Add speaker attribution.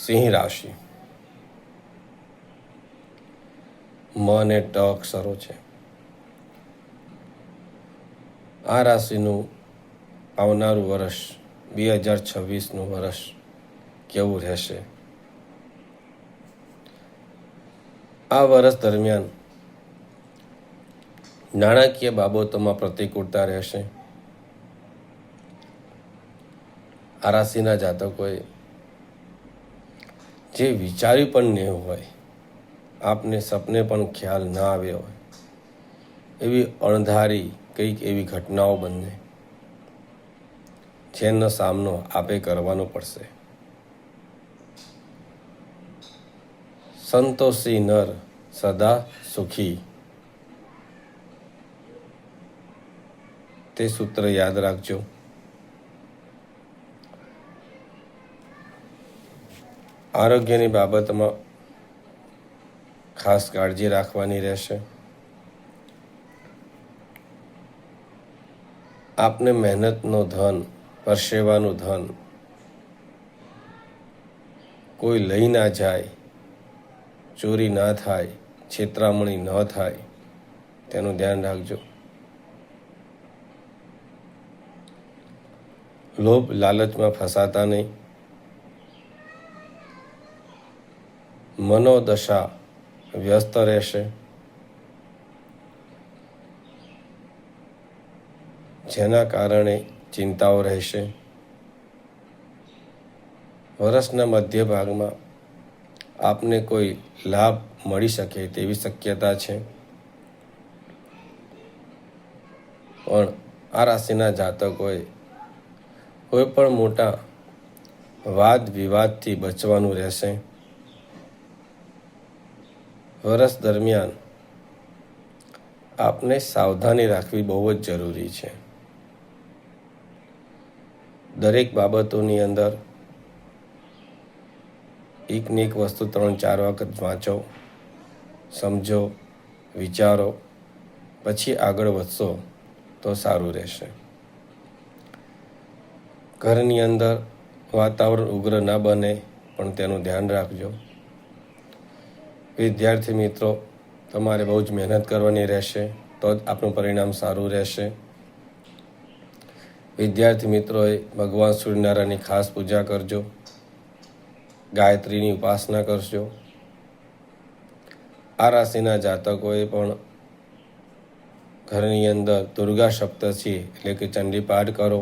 Speaker 1: સિંહ રાશિ મ અને ટ અક્ષરો છે. આ રાશિનું આવનારું વર્ષ 2026નું વર્ષ કેવું રહેશે? આ વર્ષ દરમિયાન નાણાકીય બાબતોમાં પ્રતિકૂળતા રહેશે. આ રાશિના જાતકોએ જે વિચાર્યું પણ નહીં હોય, આપને સપને પણ ખ્યાલ ના આવ્યો હોય એવી અણધારી કંઈક એવી ઘટનાઓ બને જેનો સામનો આપે કરવાનો પડશે. સંતોષી નર સદા સુખી, તે સૂત્ર યાદ રાખજો. આરોગ્યની બાબતમાં ખાસ કાળજી રાખવાની રહેશે. આપને મહેનતનો ધન, પરસેવાનું ધન કોઈ લઈ ના જાય, ચોરી ના થાય, છેતરામણી ન થાય તેનું ધ્યાન રાખજો. લોભ લાલચમાં ફસાતા નહીં. મનોદશા વ્યસ્ત રહેશે. જેના કારણે ચિંતાઓ રહેશે. વર્ષના મધ્ય ભાગમાં આપને કોઈ લાભ મળી શકે તેવી શક્યતા છે. પણ આ રાશિના જાતકોએ કોઈ પણ મોટા વાદ વિવાદથી બચવાનું રહેશે. વર્ષ દરમિયાન આપને સાવધાની રાખવી બહુ જ જરૂરી છે. દરેક બાબતોની અંદર એકની એક વસ્તુ 3-4 વખત વાંચો, સમજો, વિચારો, પછી આગળ વધશો તો સારું રહેશે. ઘરની અંદર વાતાવરણ ઉગ્ર ન બને પણ તેનું ધ્યાન રાખજો. વિદ્યાર્થી મિત્રો, તમારે બહુ જ મહેનત કરવાની રહેશે તો જ આપનું પરિણામ સારું રહેશે. વિદ્યાર્થી મિત્રોએ ભગવાન સૂર્યનારાયણની ખાસ પૂજા કરજો, ગાયત્રીની ઉપાસના કરજો. આ રાશિના જાતકોએ પણ ઘરની અંદર દુર્ગા સપ્તશતી એટલે કે ચંડી પાઠ કરો.